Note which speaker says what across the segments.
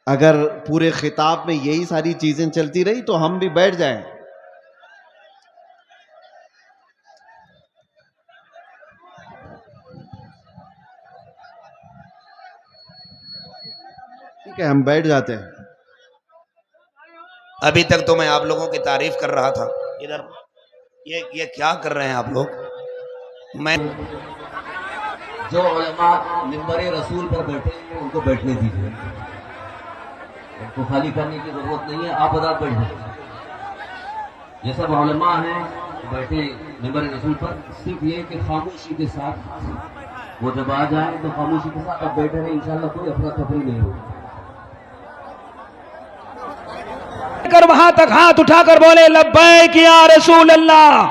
Speaker 1: اگر پورے خطاب میں یہی ساری چیزیں چلتی رہی تو ہم بھی بیٹھ جائیں. ٹھیک ہے، ہم بیٹھ جاتے ہیں.
Speaker 2: ابھی تک تو میں آپ لوگوں کی تعریف کر رہا تھا. ادھر یہ کیا کر رہے ہیں آپ لوگ؟ میں
Speaker 3: جو علماء منبر رسول پر بیٹھے ہیں ان کو بیٹھنے دیجیے، ان کو خالی کرنے کی ضرورت نہیں ہے. آپ آزاد بیٹھ جائیں. یہ سب علماء ہیں بیٹھے منبر رسول پر، صرف یہ کہ خاموشی کے ساتھ وہ جب آ جائیں تو خاموشی کے ساتھ آپ بیٹھے رہیں. انشاءاللہ کوئی افراتفری نہیں ہوگی.
Speaker 4: وہاں تک ہاتھ اٹھا کر بولے لبیک یا رسول اللہ.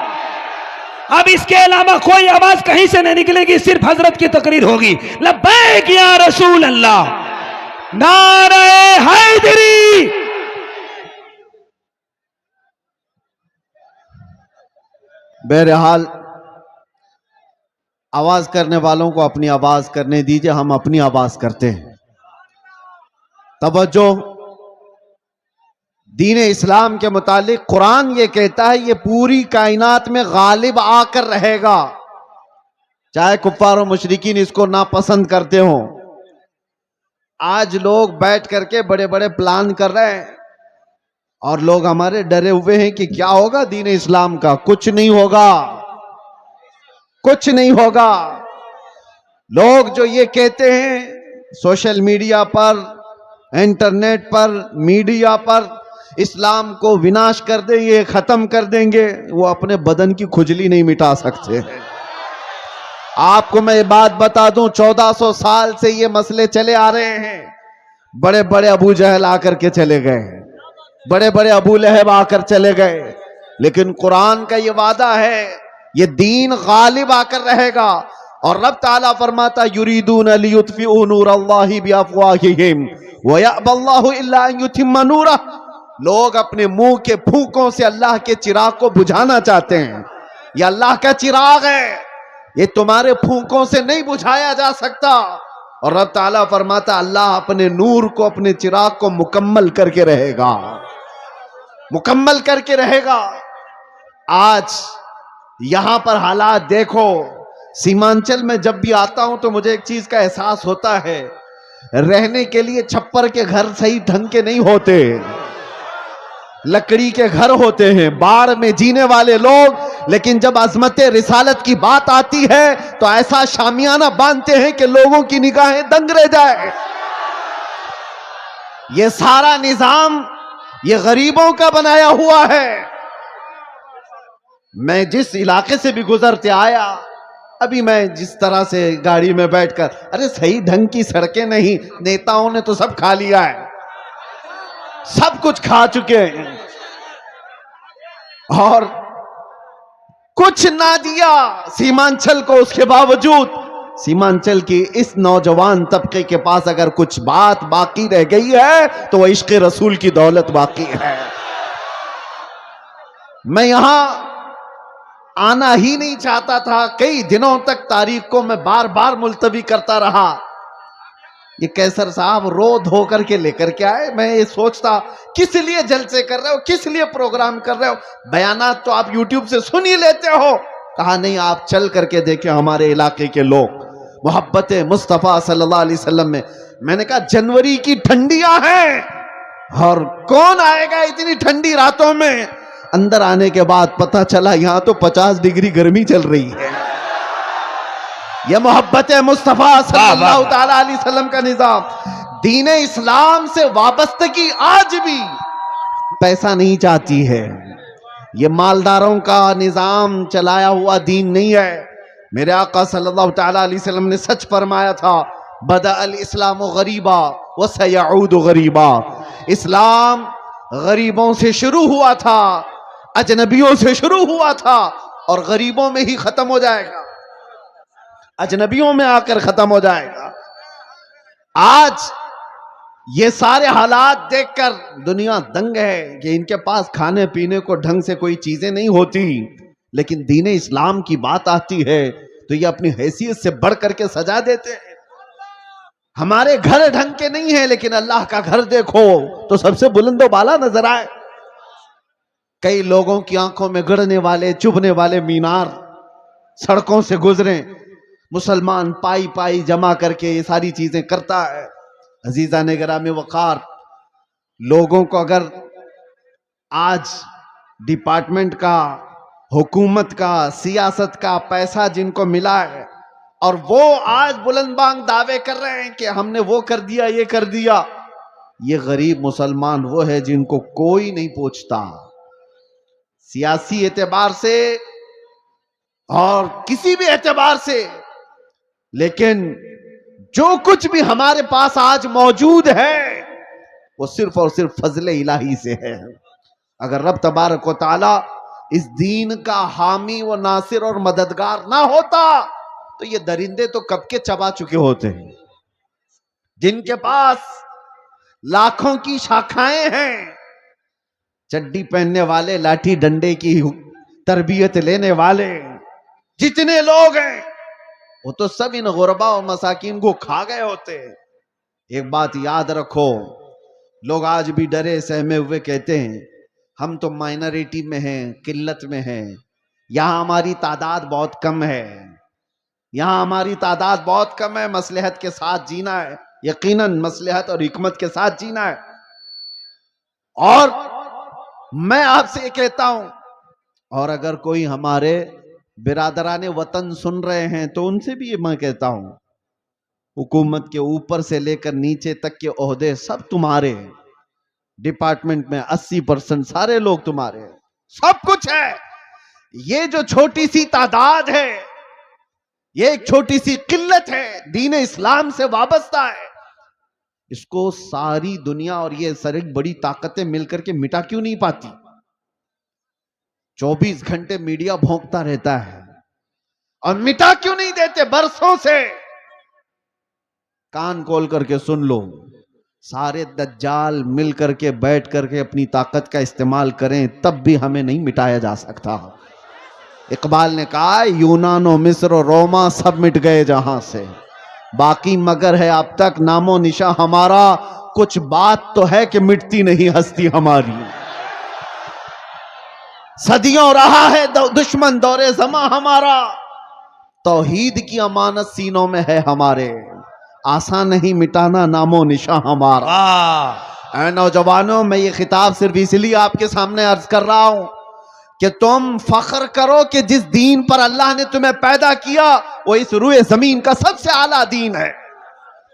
Speaker 4: اب اس کے علاوہ کوئی آواز کہیں سے نہیں نکلے گی، صرف حضرت کی تقریر ہوگی. لبیک یا رسول اللہ، نعرہ حیدری.
Speaker 1: بہرحال آواز کرنے والوں کو اپنی آواز کرنے دیجئے، ہم اپنی آواز کرتے ہیں. توجہ، دین اسلام کے متعلق قرآن یہ کہتا ہے یہ پوری کائنات میں غالب آ کر رہے گا، چاہے کفار و مشرکین اس کو ناپسند کرتے ہوں. آج لوگ بیٹھ کر کے بڑے بڑے پلان کر رہے ہیں اور لوگ ہمارے ڈرے ہوئے ہیں کہ کیا ہوگا دین اسلام کا. کچھ نہیں ہوگا، کچھ نہیں ہوگا. لوگ جو یہ کہتے ہیں سوشل میڈیا پر، انٹرنیٹ پر، میڈیا پر اسلام کو وناش کر دیں گے، ختم کر دیں گے، وہ اپنے بدن کی کھجلی نہیں مٹا سکتے. آپ کو میں یہ بات بتا دوں، 1400 سال سے یہ مسئلے چلے آ رہے ہیں. بڑے بڑے ابو جہل آ کر کے چلے گئے، بڑے بڑے ابو لہب آ کر چلے گئے، لیکن قرآن کا یہ وعدہ ہے یہ دین غالب آ کر رہے گا. اور رب تعالیٰ فرماتا یریدون لیطفئوا نور اللہ بافواہہم ویأبی اللہ الا ان یتم نورہ. لوگ اپنے منہ کے پھونکوں سے اللہ کے چراغ کو بجھانا چاہتے ہیں. یہ اللہ کا چراغ ہے، یہ تمہارے پھونکوں سے نہیں بجھایا جا سکتا. اور رب تعالیٰ فرماتا اللہ اپنے نور کو، اپنے چراغ کو مکمل کر کے رہے گا، مکمل کر کے رہے گا. آج یہاں پر حالات دیکھو. سیمانچل میں جب بھی آتا ہوں تو مجھے ایک چیز کا احساس ہوتا ہے، رہنے کے لیے چھپر کے گھر صحیح ڈھنگ کے نہیں ہوتے، لکڑی کے گھر ہوتے ہیں، باڑ میں جینے والے لوگ. لیکن جب عظمت رسالت کی بات آتی ہے تو ایسا شامیانہ باندھتے ہیں کہ لوگوں کی نگاہیں دنگ رہ جائے. یہ سارا نظام یہ غریبوں کا بنایا ہوا ہے. میں جس علاقے سے بھی گزرتے آیا، ابھی میں جس طرح سے گاڑی میں بیٹھ کر، ارے صحیح ڈھنگ کی سڑکیں نہیں، نیتاؤں نے تو سب کھا لیا ہے، سب کچھ کھا چکے ہیں اور کچھ نہ دیا سیمانچل کو. اس کے باوجود سیمانچل کی اس نوجوان طبقے کے پاس اگر کچھ بات باقی رہ گئی ہے تو وہ عشق رسول کی دولت باقی ہے. میں یہاں آنا ہی نہیں چاہتا تھا، کئی دنوں تک تاریخ کو میں بار بار ملتوی کرتا رہا. یہ کیسر صاحب رو دھو کر کے لے کر کے آئے. میں یہ سوچتا کس لیے جلسے کر رہے ہو، کس لیے پروگرام کر رہے ہو، بیانات تو آپ یوٹیوب سے سن ہی لیتے ہو. کہا نہیں، آپ چل کر کے دیکھیں ہمارے علاقے کے لوگ محبت مصطفیٰ صلی اللہ علیہ وسلم میں. میں نے کہا جنوری کی ٹھنڈیاں ہیں اور کون آئے گا اتنی ٹھنڈی راتوں میں. اندر آنے کے بعد پتہ چلا یہاں تو 50 ڈگری گرمی چل رہی ہے. یہ محبت مصطفیٰ صلی اللہ تعالی علیہ وسلم کا نظام. دین اسلام سے وابستگی آج بھی پیسہ نہیں چاہتی ہے. یہ مالداروں کا نظام چلایا ہوا دین نہیں ہے. میرے آقا صلی اللہ تعالی علیہ وسلم نے سچ فرمایا تھا، بدأ الاسلام غریبا وسیعود غریبا. اسلام غریبوں سے شروع ہوا تھا، اجنبیوں سے شروع ہوا تھا اور غریبوں میں ہی ختم ہو جائے گا، اجنبیوں میں آ کر ختم ہو جائے گا. آج یہ سارے حالات دیکھ کر دنیا دنگ ہے کہ ان کے پاس کھانے پینے کو ڈھنگ سے کوئی چیزیں نہیں ہوتی، لیکن دین اسلام کی بات آتی ہے تو یہ اپنی حیثیت سے بڑھ کر کے سجا دیتے ہیں. ہمارے گھر ڈھنگ کے نہیں ہیں لیکن اللہ کا گھر دیکھو تو سب سے بلند و بالا نظر آئے. کئی لوگوں کی آنکھوں میں گڑنے والے چبھنے والے مینار سڑکوں سے گزریں، مسلمان پائی پائی جمع کر کے یہ ساری چیزیں کرتا ہے. عزیزان گرامی وقار، لوگوں کو اگر آج ڈپارٹمنٹ کا، حکومت کا، سیاست کا پیسہ جن کو ملا ہے اور وہ آج بلند بانگ دعوے کر رہے ہیں کہ ہم نے وہ کر دیا یہ کر دیا، یہ غریب مسلمان وہ ہے جن کو کوئی نہیں پوچھتا سیاسی اعتبار سے اور کسی بھی اعتبار سے. لیکن جو کچھ بھی ہمارے پاس آج موجود ہے وہ صرف اور صرف فضل الہی سے ہے. اگر رب تبارک و تعالی اس دین کا حامی و ناصر اور مددگار نہ ہوتا تو یہ درندے تو کب کے چبا چکے ہوتے ہیں. جن کے پاس لاکھوں کی شاخائیں ہیں، چڈی پہننے والے، لاٹھی ڈنڈے کی تربیت لینے والے جتنے لوگ ہیں وہ تو سب ان غربا اور مساکین کو کھا گئے ہوتے. ایک بات یاد رکھو، لوگ آج بھی ڈرے سہمے ہوئے کہتے ہیں ہم تو مائنرٹی میں ہیں، قلت میں ہیں، یہاں ہماری تعداد بہت کم ہے، یہاں ہماری تعداد بہت کم ہے، مصلحت کے ساتھ جینا ہے. یقیناً مصلحت اور حکمت کے ساتھ جینا ہے. اور میں آپ سے یہ کہتا ہوں، اور اگر کوئی ہمارے برادران وطن سن رہے ہیں تو ان سے بھی یہ میں کہتا ہوں، حکومت کے اوپر سے لے کر نیچے تک کے عہدے سب تمہارے ہیں. ڈپارٹمنٹ میں 80% سارے لوگ تمہارے ہیں، سب کچھ ہے. یہ جو چھوٹی سی تعداد ہے، یہ ایک چھوٹی سی قلت ہے، دین اسلام سے وابستہ ہے. اس کو ساری دنیا اور یہ ساری بڑی طاقتیں مل کر کے مٹا کیوں نہیں پاتی؟ 24 گھنٹے میڈیا بھونکتا رہتا ہے اور مٹا کیوں نہیں دیتے؟ برسوں سے کان کھول کر کے سن لو، سارے دجال مل کر کے بیٹھ کر کے اپنی طاقت کا استعمال کریں تب بھی ہمیں نہیں مٹایا جا سکتا. اقبال نے کہا یونان و مصر و روما سب مٹ گئے جہاں سے، باقی مگر ہے اب تک نام و نشاں ہمارا، کچھ بات تو ہے کہ مٹتی نہیں ہستی ہماری. صدیوں رہا ہے دشمن دور زماں ہمارا، توحید کی امانت سینوں میں ہے ہمارے، آسان نہیں مٹانا نام و نشاں ہمارا.
Speaker 2: واہ،
Speaker 1: اے نوجوانوں، میں یہ خطاب صرف اس لیے آپ کے سامنے عرض کر رہا ہوں کہ تم فخر کرو کہ جس دین پر اللہ نے تمہیں پیدا کیا وہ اس روئے زمین کا سب سے اعلیٰ دین ہے.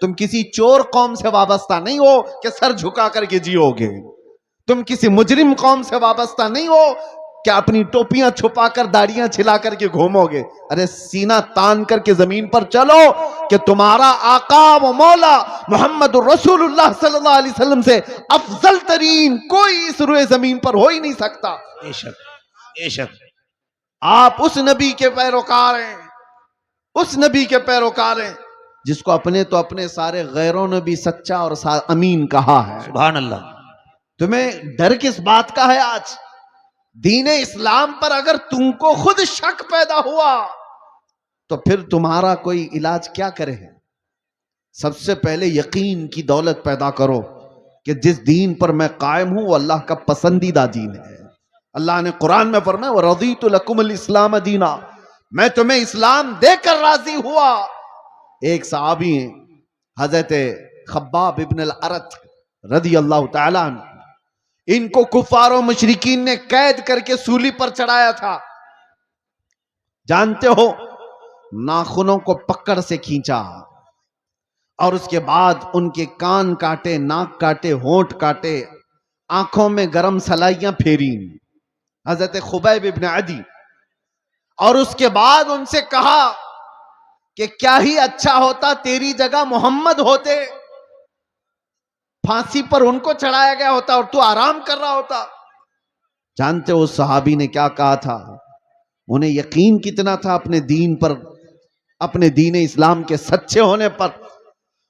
Speaker 1: تم کسی چور قوم سے وابستہ نہیں ہو کہ سر جھکا کر کے جیو گے، تم کسی مجرم قوم سے وابستہ نہیں ہو کہ اپنی ٹوپیاں چھپا کر داڑیاں چھلا کر کے گھومو گے. ارے سینہ تان کر کے زمین پر چلو کہ تمہارا آقا و مولا محمد رسول اللہ صلی اللہ علیہ وسلم سے افضل ترین کوئی اس روئے زمین پر ہو ہی نہیں سکتا.
Speaker 2: بے شک بے شک.
Speaker 1: آپ اس نبی کے پیروکار ہیں، اس نبی کے پیروکار ہیں جس کو اپنے تو اپنے سارے غیروں نے بھی سچا اور امین کہا ہے.
Speaker 2: سبحان اللہ.
Speaker 1: تمہیں ڈر کس بات کا ہے؟ آج دین اسلام پر اگر تم کو خود شک پیدا ہوا تو پھر تمہارا کوئی علاج کیا کرے؟ سب سے پہلے یقین کی دولت پیدا کرو کہ جس دین پر میں قائم ہوں وہ اللہ کا پسندیدہ دین ہے. اللہ نے قرآن میں فرمایا وَرَضِيتُ لَكُمُ الْإِسْلَامَ دِينًا، میں تمہیں اسلام دے کر راضی ہوا. ایک صحابی ہیں حضرت خباب ابن الارت رضی اللہ تعالیٰ عنہ، ان کو کفار و مشرکین نے قید کر کے سولی پر چڑھایا تھا. جانتے ہو ناخنوں کو پکڑ سے کھینچا اور اس کے بعد ان کے کان کاٹے، ناک کاٹے، ہونٹ کاٹے، آنکھوں میں گرم سلائیاں پھیری حضرت خبیب ابن عدی، اور اس کے بعد ان سے کہا کہ کیا ہی اچھا ہوتا تیری جگہ محمد ہوتے، پھانسی پر ان کو چڑھایا گیا ہوتا اور تو آرام کر رہا ہوتا. جانتے ہو اس صحابی نے کیا کہا تھا؟ انہیں یقین کتنا تھا اپنے دین پر، اپنے دین اسلام کے سچے ہونے پر.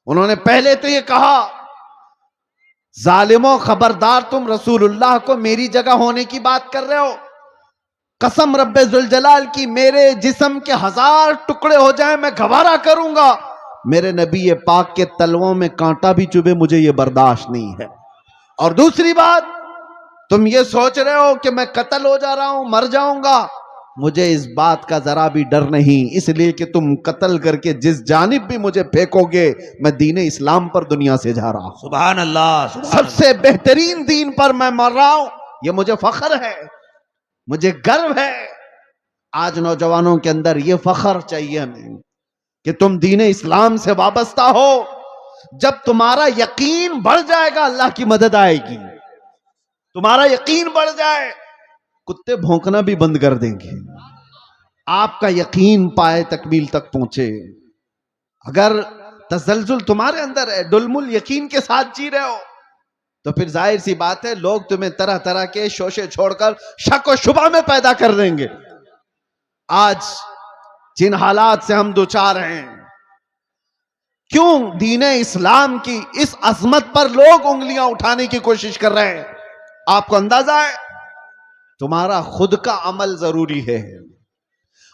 Speaker 1: انہوں نے پہلے تو یہ کہا ظالموں خبردار، تم رسول اللہ کو میری جگہ ہونے کی بات کر رہے ہو. قسم رب ذوالجلال کی میرے جسم کے 1000 ٹکڑے ہو جائیں میں گوارا کروں گا میرے نبی پاک کے تلووں میں کانٹا بھی چبھے مجھے یہ برداشت نہیں ہے. اور دوسری بات، تم یہ سوچ رہے ہو کہ میں قتل ہو جا رہا ہوں، مر جاؤں گا، مجھے اس بات کا ذرا بھی ڈر نہیں، اس لیے کہ تم قتل کر کے جس جانب بھی مجھے پھینکو گے میں دین اسلام پر دنیا سے جا رہا ہوں.
Speaker 2: سبحان اللہ، سبحان
Speaker 1: سب سے بہترین دین پر میں مر رہا ہوں. یہ مجھے فخر ہے، مجھے گرو ہے. آج نوجوانوں کے اندر یہ فخر چاہیے ہمیں کہ تم دین اسلام سے وابستہ ہو. جب تمہارا یقین بڑھ جائے گا اللہ کی مدد آئے گی. تمہارا یقین بڑھ جائے کتے بھونکنا بھی بند کر دیں گے. آپ کا یقین پائے تکمیل تک پہنچے. اگر تزلزل تمہارے اندر ہے، ڈلمل یقین کے ساتھ جی رہے ہو، تو پھر ظاہر سی بات ہے لوگ تمہیں طرح طرح کے شوشے چھوڑ کر شک و شبہ میں پیدا کر دیں گے. آج جن حالات سے ہم دوچار ہیں، کیوں دین اسلام کی اس عظمت پر لوگ انگلیاں اٹھانے کی کوشش کر رہے ہیں؟ آپ کو اندازہ ہے تمہارا خود کا عمل ضروری ہے.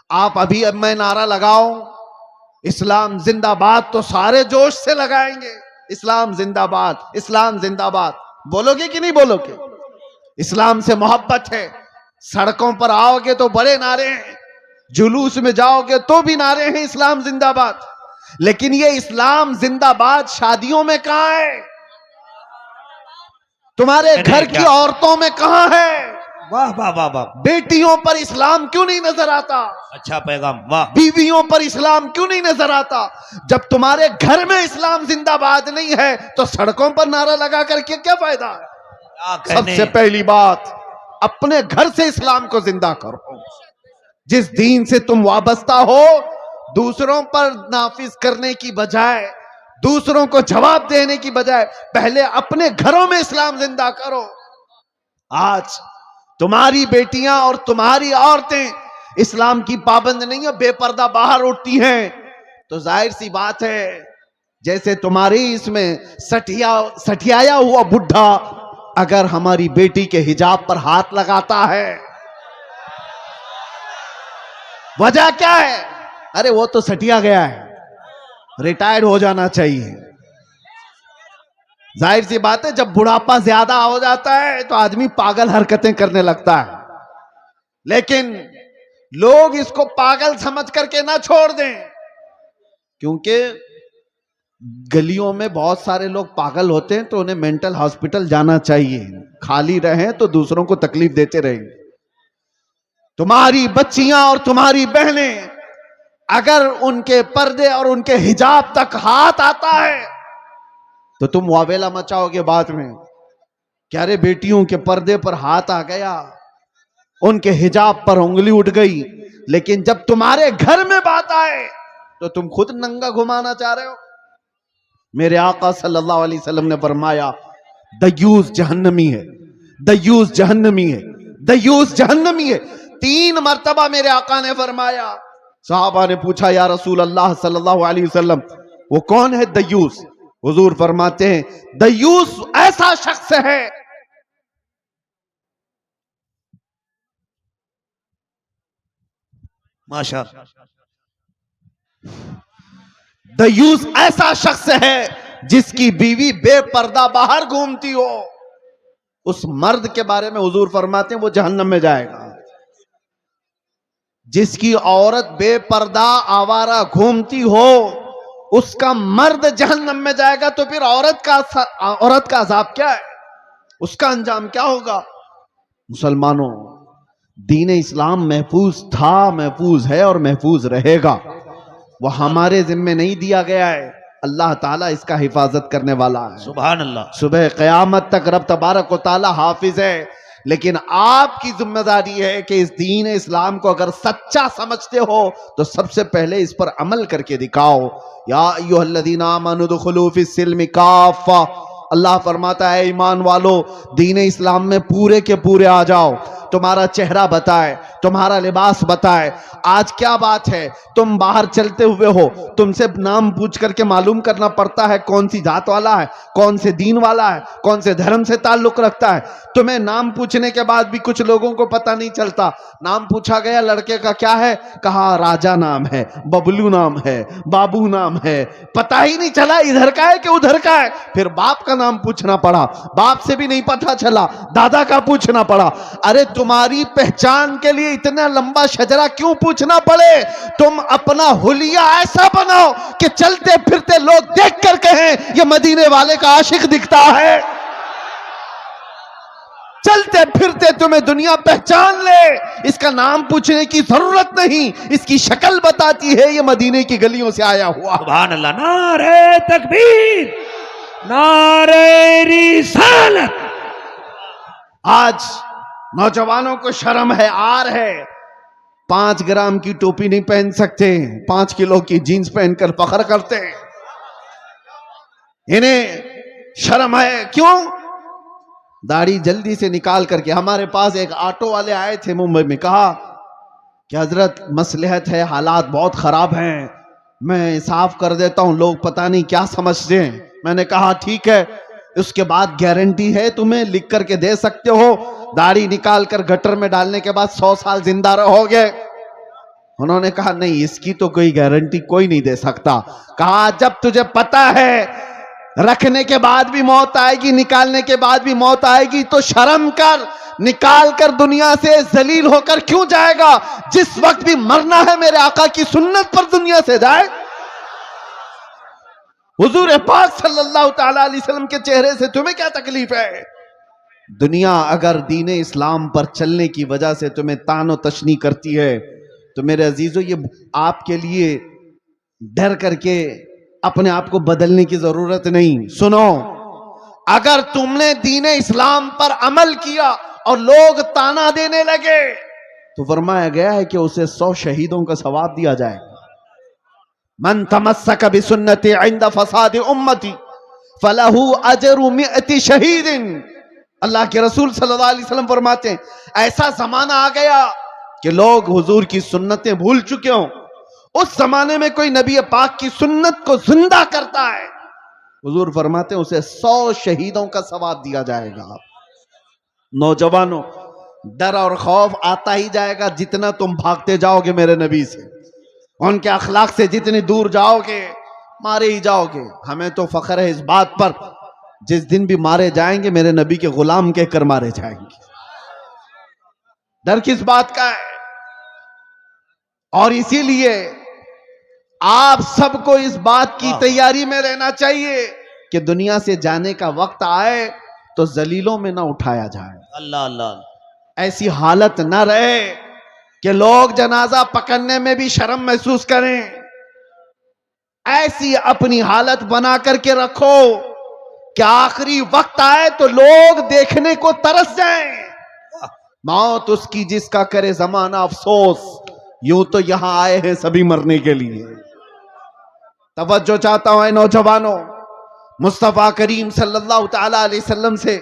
Speaker 1: آپ ابھی اب میں نعرہ لگاؤ اسلام زندہ باد تو سارے جوش سے لگائیں گے. اسلام زندہ باد، اسلام زندہ باد بولو گے کہ نہیں بولو گے؟ اسلام سے محبت ہے. سڑکوں پر آؤ گے تو بڑے نعرے ہیں، جلوس میں جاؤ گے تو بھی نعرے ہیں اسلام زندہ باد. لیکن یہ اسلام زندہ باد شادیوں میں کہاں ہے؟ تمہارے گھر کی عورتوں میں کہاں ہے؟
Speaker 2: واہ واہ واہ واہ،
Speaker 1: بیٹیوں پر اسلام کیوں نہیں نظر آتا؟
Speaker 2: اچھا پیغام، واہ.
Speaker 1: بیویوں پر اسلام کیوں نہیں نظر آتا؟ جب تمہارے گھر میں اسلام زندہ باد نہیں ہے تو سڑکوں پر نعرہ لگا کر کے کیا فائدہ ہے؟
Speaker 2: کیا
Speaker 1: سب
Speaker 2: کہنے.
Speaker 1: سے پہلی بات، اپنے گھر سے اسلام کو زندہ کرو. جس دین سے تم وابستہ ہو، دوسروں پر نافذ کرنے کی بجائے، دوسروں کو جواب دینے کی بجائے پہلے اپنے گھروں میں اسلام زندہ کرو. آج تمہاری بیٹیاں اور تمہاری عورتیں اسلام کی پابند نہیں ہیں، بے پردہ باہر اٹھتی ہیں، تو ظاہر سی بات ہے جیسے تمہاری اس میں سٹھیایا ہوا بڈھا اگر ہماری بیٹی کے حجاب پر ہاتھ لگاتا ہے، وجہ کیا ہے؟ ارے وہ تو سٹیا گیا ہے، ریٹائرڈ ہو جانا چاہیے. ظاہر سی بات ہے جب بڑھاپا زیادہ ہو جاتا ہے تو آدمی پاگل حرکتیں کرنے لگتا ہے. لیکن لوگ اس کو پاگل سمجھ کر کے نہ چھوڑ دیں، کیونکہ گلیوں میں بہت سارے لوگ پاگل ہوتے ہیں تو انہیں مینٹل ہاسپٹل جانا چاہیے. خالی رہیں تو دوسروں کو تکلیف دیتے رہیں گے. تمہاری بچیاں اور تمہاری بہنیں اگر ان کے پردے اور ان کے حجاب تک ہاتھ آتا ہے تو تم واویلا مچاؤ گے بعد میں کہ ارے بیٹیوں کے پردے پر ہاتھ آ گیا، ان کے حجاب پر انگلی اٹھ گئی. لیکن جب تمہارے گھر میں بات آئے تو تم خود ننگا گھمانا چاہ رہے ہو. میرے آقا صلی اللہ علیہ وسلم نے فرمایا دیوس جہنمی ہے، دیوس جہنمی ہے، دیوس جہنمی ہے. 3 مرتبہ میرے آقا نے فرمایا. صحابہ نے پوچھا یا رسول اللہ صلی اللہ علیہ وسلم وہ کون ہے دیوس؟ حضور فرماتے ہیں دیوس ایسا شخص ہے
Speaker 2: ماشاء
Speaker 1: دیوس ایسا شخص ہے جس کی بیوی بے پردہ باہر گھومتی ہو. اس مرد کے بارے میں حضور فرماتے ہیں وہ جہنم میں جائے گا. جس کی عورت بے پردہ آوارہ گھومتی ہو اس کا مرد جہنم میں جائے گا. تو پھر عورت کا عذاب کیا ہے؟ اس کا انجام کیا ہوگا؟ مسلمانوں، دین اسلام محفوظ تھا، محفوظ ہے اور محفوظ رہے گا. وہ ہمارے ذمہ نہیں دیا گیا ہے، اللہ تعالیٰ اس کا حفاظت کرنے والا ہے.
Speaker 2: سبحان اللہ.
Speaker 1: صبح قیامت تک رب تبارک و تعالیٰ حافظ ہے. لیکن آپ کی ذمہ داری ہے کہ اس دین اسلام کو اگر سچا سمجھتے ہو تو سب سے پہلے اس پر عمل کر کے دکھاؤ. یا ایھا الذین آمنوا ادخلوا فی السلم کافہ. اللہ فرماتا ہے ایمان والو دین اسلام میں پورے کے پورے آ جاؤ. تو تمہارا چہرہ بتائے, تمہارا لباس بتائے. آج کیا بات ہے, تم باہر چلتے ہوئے ہو, تم سے نام پوچھ کر کے معلوم کرنا پڑتا ہے کون سی ذات والا ہے, کون سے دین والا ہے, کون سے دھرم سے تعلق رکھتا ہے. تمہیں نام پوچھنے کے بعد بھی کچھ لوگوں کو پتہ نہیں چلتا. نام پوچھا گیا, لڑکے کا کیا ہے, کہا راجا نام ہے, ببلو نام ہے, بابو نام ہے, پتہ ہی نہیں چلا ادھر کا ہے کہ ادھر کا ہے. پھر باپ کا نام پوچھنا پڑا, باپ سے بھی نہیں پتہ چلا, دادا کا پوچھنا پڑا. ارے تمہاری پہچان کے لیے اتنا لمبا شجرہ کیوں پوچھنا پڑے؟ تم اپنا حلیہ ایسا بناؤ کہ چلتے پھرتے لوگ دیکھ کر کہیں یہ مدینے والے کا عاشق دکھتا ہے. چلتے پھرتے تمہیں دنیا پہچان لے, اس کا نام پوچھنے کی ضرورت نہیں, اس کی شکل بتاتی ہے یہ مدینے کی گلیوں سے آیا ہوا.
Speaker 4: سبحان اللہ. نعرہ تکبیر, نعرہ رسالت.
Speaker 1: آج نوجوانوں کو شرم ہے, آر ہے, 5 گرام کی ٹوپی نہیں پہن سکتے, 5 کلو کی جینز پہن کر فخر کرتے ہیں. انہیں شرم ہے. کیوں؟ داڑھی جلدی سے نکال کر کے. ہمارے پاس ایک آٹو والے آئے تھے ممبئی میں, کہا کہ حضرت مصلحت ہے, حالات بہت خراب ہیں, میں صاف کر دیتا ہوں, لوگ پتہ نہیں کیا سمجھتے ہیں. میں نے کہا ٹھیک ہے, اس کے بعد گارنٹی ہے تمہیں, لکھ کر کے دے سکتے ہو, داڑھی نکال کر گٹر میں ڈالنے کے بعد 100 سال زندہ رہو گے؟ انہوں نے کہا نہیں, اس کی تو کوئی گارنٹی کوئی نہیں دے سکتا. کہا جب تجھے پتہ ہے رکھنے کے بعد بھی موت آئے گی, نکالنے کے بعد بھی موت آئے گی, تو شرم کر, نکال کر دنیا سے ذلیل ہو کر کیوں جائے گا؟ جس وقت بھی مرنا ہے میرے آقا کی سنت پر دنیا سے جائے. حضور پاک صلی اللہ تعالی علیہ وسلم کے چہرے سے تمہیں کیا تکلیف ہے؟ دنیا اگر دین اسلام پر چلنے کی وجہ سے تمہیں طعن و تشنیع کرتی ہے تو میرے عزیزو, یہ آپ کے لیے ڈر کر کے اپنے آپ کو بدلنے کی ضرورت نہیں. سنو, اگر تم نے دین اسلام پر عمل کیا اور لوگ تانا دینے لگے تو فرمایا گیا ہے کہ اسے 100 شہیدوں کا ثواب دیا جائے گا. من تمسک بسنتی عند فساد امتی فلہ اجر 100 شہید. اللہ کے رسول صلی اللہ علیہ وسلم فرماتے ہیں ایسا زمانہ آ گیا کہ لوگ حضور کی سنتیں بھول چکے ہوں. اس زمانے میں کوئی نبی پاک کی سنت کو زندہ کرتا ہے, حضور فرماتے ہیں اسے 100 شہیدوں کا ثواب دیا جائے گا. نوجوانوں, ڈر اور خوف آتا ہی جائے گا جتنا تم بھاگتے جاؤ گے میرے نبی سے, ان کے اخلاق سے جتنی دور جاؤ گے مارے ہی جاؤ گے. ہمیں تو فخر ہے اس بات پر, جس دن بھی مارے جائیں گے میرے نبی کے غلام کہہ کر مارے جائیں گے. ڈر کس بات کا ہے؟ اور اسی لیے آپ سب کو اس بات کی تیاری میں رہنا چاہیے کہ دنیا سے جانے کا وقت آئے تو ذلیلوں میں نہ اٹھایا جائے.
Speaker 2: اللہ اللہ.
Speaker 1: ایسی حالت نہ رہے کہ لوگ جنازہ پکڑنے میں بھی شرم محسوس کریں. ایسی اپنی حالت بنا کر کے رکھو کہ آخری وقت آئے تو لوگ دیکھنے کو ترس جائیں. موت اس کی جس کا کرے زمانہ افسوس, یوں تو یہاں آئے ہیں سبھی مرنے کے لیے. توجہ چاہتا ہوں اے نوجوانوں, مصطفیٰ کریم صلی اللہ تعالی علیہ وسلم سے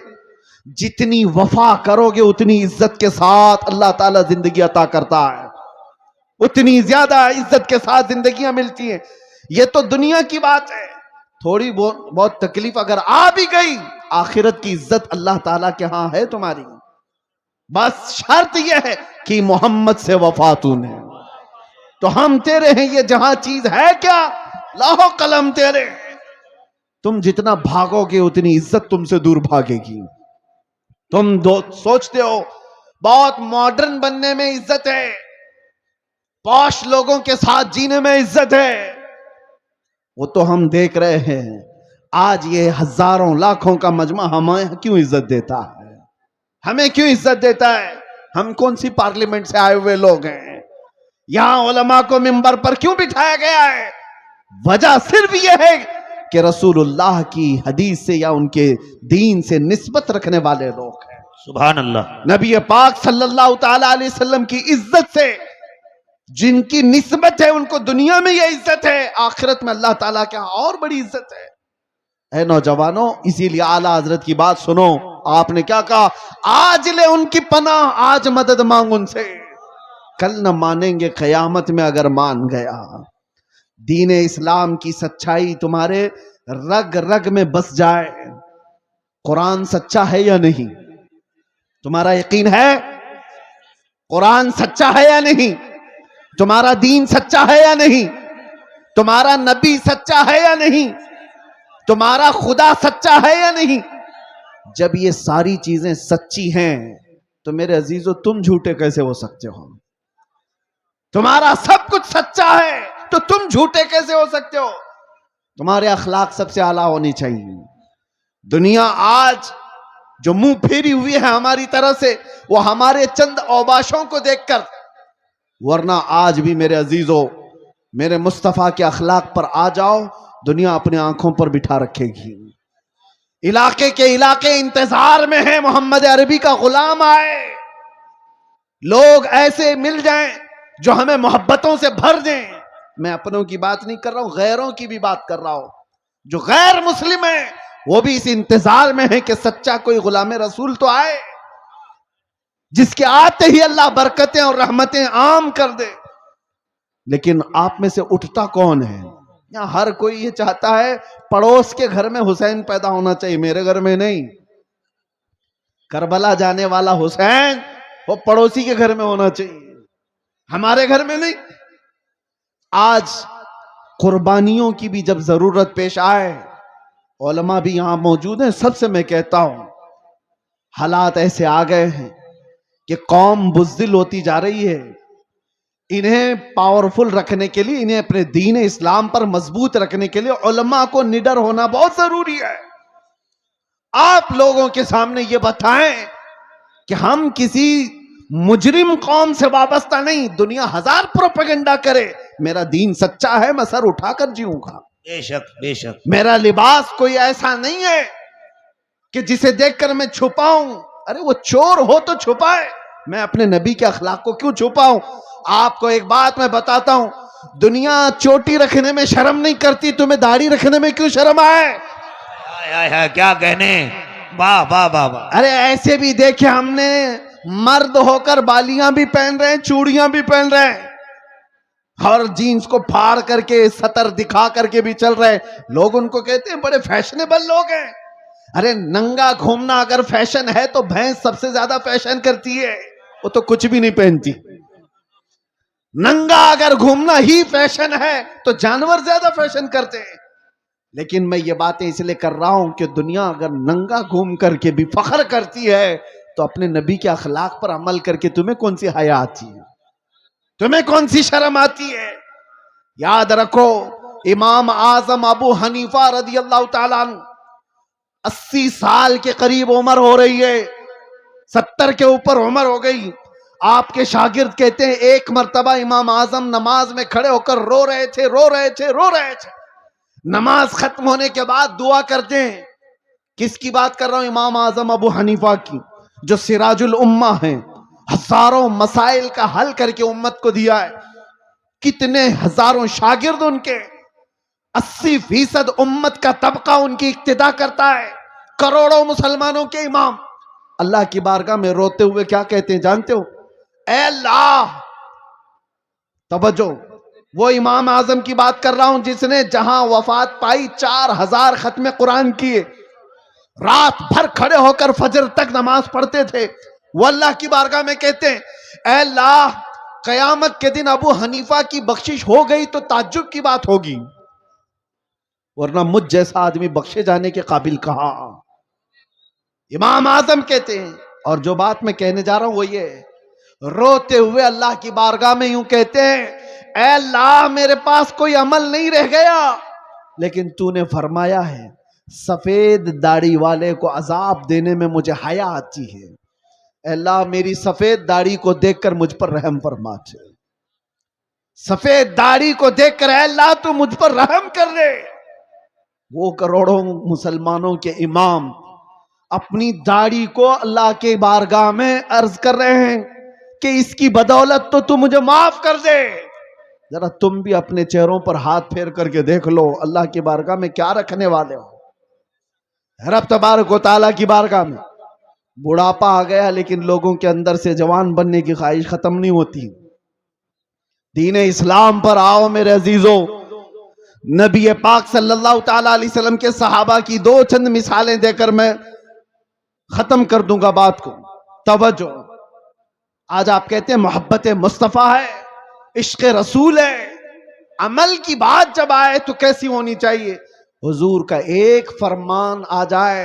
Speaker 1: جتنی وفا کرو گے اتنی عزت کے ساتھ اللہ تعالیٰ زندگی عطا کرتا ہے, اتنی زیادہ عزت کے ساتھ زندگیاں ملتی ہیں. یہ تو دنیا کی بات ہے, تھوڑی بہت تکلیف اگر آ بھی گئی, آخرت کی عزت اللہ تعالیٰ کے ہاں ہے تمہاری. بس شرط یہ ہے کہ محمد سے وفا تو نے, تو ہم تیرے ہیں, یہ جہاں چیز ہے کیا, لاہو قلم تیرے. تم جتنا بھاگو گے اتنی عزت تم سے دور بھاگے گی. تم سوچتے ہو بہت ماڈرن بننے میں عزت ہے, پوش لوگوں کے ساتھ جینے میں عزت ہے, وہ تو ہم دیکھ رہے ہیں. آج یہ ہزاروں لاکھوں کا مجمع ہمیں کیوں عزت دیتا ہے, ہمیں کیوں عزت دیتا ہے؟ ہم کون سی پارلیمنٹ سے آئے ہوئے لوگ ہیں؟ یہاں علماء کو منبر پر کیوں بٹھایا گیا ہے؟ وجہ صرف یہ ہے کہ رسول اللہ کی حدیث سے یا ان کے دین سے نسبت رکھنے والے لوگ ہیں.
Speaker 2: سبحان اللہ.
Speaker 1: نبی پاک صلی اللہ تعالی علیہ وسلم کی عزت سے جن کی نسبت ہے ان کو دنیا میں یہ عزت ہے, آخرت میں اللہ تعالیٰ کے اور بڑی عزت ہے. اے نوجوانوں, اسی لیے اعلیٰ حضرت کی بات سنو, آپ نے کیا کہا؟ آج لے ان کی پناہ، آج مدد مانگ ان سے، کل نہ مانیں گے قیامت میں اگر مان گیا۔ دین اسلام کی سچائی تمہارے رگ رگ میں بس جائے۔ قرآن سچا ہے یا نہیں؟ تمہارا یقین ہے قرآن سچا ہے یا نہیں؟ تمہارا دین سچا ہے یا نہیں؟ تمہارا نبی سچا ہے یا نہیں؟ تمہارا خدا سچا ہے یا نہیں؟ جب یہ ساری چیزیں سچی ہیں تو میرے عزیزو تم جھوٹے کیسے ہو سکتے ہو؟ تمہارا سب کچھ سچا ہے تو تم جھوٹے کیسے ہو سکتے ہو؟ تمہارے اخلاق سب سے اعلیٰ ہونی چاہیے۔ دنیا آج جو منہ پھیری ہوئی ہے ہماری طرف سے، وہ ہمارے چند اوباشوں کو دیکھ کر، ورنہ آج بھی میرے عزیزو میرے مصطفیٰ کے اخلاق پر آ جاؤ، دنیا اپنے آنکھوں پر بٹھا رکھے گی۔ علاقے کے علاقے انتظار میں ہیں محمد عربی کا غلام آئے، لوگ ایسے مل جائیں جو ہمیں محبتوں سے بھر دیں۔ میں اپنوں کی بات نہیں کر رہا ہوں، غیروں کی بھی بات کر رہا ہوں۔ جو غیر مسلم ہیں وہ بھی اس انتظار میں ہیں کہ سچا کوئی غلام رسول تو آئے جس کے آتے ہی اللہ برکتیں اور رحمتیں عام کر دے۔ لیکن آپ میں سے اٹھتا کون ہے؟ یہاں ہر کوئی یہ چاہتا ہے پڑوس کے گھر میں حسین پیدا ہونا چاہیے، میرے گھر میں نہیں۔ کربلا جانے والا حسین وہ پڑوسی کے گھر میں ہونا چاہیے، ہمارے گھر میں نہیں۔ آج قربانیوں کی بھی جب ضرورت پیش آئے، علماء بھی یہاں موجود ہیں، سب سے میں کہتا ہوں حالات ایسے آ گئے ہیں کہ قوم بزدل ہوتی جا رہی ہے۔ انہیں پاورفل رکھنے کے لیے، انہیں اپنے دین اسلام پر مضبوط رکھنے کے لیے علماء کو نڈر ہونا بہت ضروری ہے۔ آپ لوگوں کے سامنے یہ بتائیں کہ ہم کسی مجرم قوم سے وابستہ نہیں۔ دنیا ہزار پروپیگنڈا کرے، میرا دین سچا ہے، میں سر اٹھا کر جیوں گا۔
Speaker 2: بے شک بے شک۔
Speaker 1: میرا لباس کوئی ایسا نہیں ہے کہ جسے دیکھ کر میں چھپاؤں۔ ارے وہ چور ہو تو چھپائے، میں اپنے نبی کے اخلاق کو کیوں چھپاؤں؟ آپ کو ایک بات میں بتاتا ہوں، دنیا چوٹی رکھنے میں شرم نہیں کرتی، تمہیں داڑھی رکھنے میں کیوں شرم آئے؟
Speaker 2: کیا کہنے، واہ واہ واہ واہ۔
Speaker 1: ارے ایسے بھی دیکھے ہم نے، مرد ہو کر بالیاں بھی پہن رہے ہیں، چوڑیاں بھی پہن رہے ہیں، اور جینز کو پھاڑ کر کے سطر دکھا کر کے بھی چل رہے ہیں۔ لوگ ان کو کہتے ہیں بڑے فیشنیبل لوگ ہیں۔ ارے ننگا گھومنا اگر فیشن ہے تو بھینس سب سے زیادہ فیشن کرتی ہے، وہ تو کچھ بھی نہیں پہنتی۔ ننگا اگر گھومنا ہی فیشن ہے تو جانور زیادہ فیشن کرتے ہیں۔ لیکن میں یہ باتیں اس لیے کر رہا ہوں کہ دنیا اگر ننگا گھوم کر کے بھی فخر کرتی ہے تو اپنے نبی کے اخلاق پر عمل کر کے تمہیں کون سی حیا آتی ہے؟ تمہیں کون سی شرم آتی ہے؟ یاد رکھو، امام اعظم ابو حنیفہ رضی اللہ تعالیٰ عنہ 80 سال کے قریب عمر ہو رہی ہے، 70 کے اوپر عمر ہو گئی۔ آپ کے شاگرد کہتے ہیں ایک مرتبہ امام اعظم نماز میں کھڑے ہو کر رو رہے تھے۔ نماز ختم ہونے کے بعد دعا کرتے ہیں۔ کس کی بات کر رہا ہوں؟ امام اعظم ابو حنیفہ کی، جو سراج الامہ ہیں، ہزاروں مسائل کا حل کر کے امت کو دیا ہے۔ کتنے ہزاروں شاگرد ان کے، 80% امت کا طبقہ ان کی اقتدا کرتا ہے، کروڑوں مسلمانوں کے امام۔ اللہ کی بارگاہ میں روتے ہوئے کیا کہتے ہیں جانتے ہو؟ اے اللہ، توجہ، وہ امام اعظم کی بات کر رہا ہوں جس نے جہاں وفات پائی 4000 ختم قرآن کیے، رات بھر کھڑے ہو کر فجر تک نماز پڑھتے تھے۔ وہ اللہ کی بارگاہ میں کہتے ہیں اے اللہ، قیامت کے دن ابو حنیفہ کی بخشش ہو گئی تو تعجب کی بات ہوگی، ورنہ مجھ جیسا آدمی بخشے جانے کے قابل کہاں؟ امام اعظم کہتے ہیں، اور جو بات میں کہنے جا رہا ہوں وہ یہ ہے، روتے ہوئے اللہ کی بارگاہ میں یوں کہتے ہیں اے اللہ، میرے پاس کوئی عمل نہیں رہ گیا، لیکن تو نے فرمایا ہے سفید داڑھی والے کو عذاب دینے میں مجھے حیا آتی ہے۔ اے اللہ، میری سفید داڑھی کو دیکھ کر مجھ پر رحم فرما دے، سفید داڑھی کو دیکھ کر اے اللہ تو مجھ پر رحم کر دے۔ وہ کروڑوں مسلمانوں کے امام اپنی داڑھی کو اللہ کے بارگاہ میں عرض کر رہے ہیں کہ اس کی بدولت تو مجھے معاف کر دے۔ ذرا تم بھی اپنے چہروں پر ہاتھ پھیر کر کے دیکھ لو، اللہ کی بارگاہ میں کیا رکھنے والے ہو؟ رب تبارک و تعالیٰ کی بارگاہ میں بڑھاپا آ گیا لیکن لوگوں کے اندر سے جوان بننے کی خواہش ختم نہیں ہوتی. دین اسلام پر آؤ میرے عزیزو. نبی پاک صلی اللہ تعالی علیہ وسلم کے صحابہ کی دو چند مثالیں دے کر میں ختم کر دوں گا بات کو. توجہ. آج آپ کہتے ہیں محبت مصطفیٰ ہے, عشق رسول ہے, عمل کی بات جب آئے تو کیسی ہونی چاہیے؟ حضور کا ایک فرمان آ جائے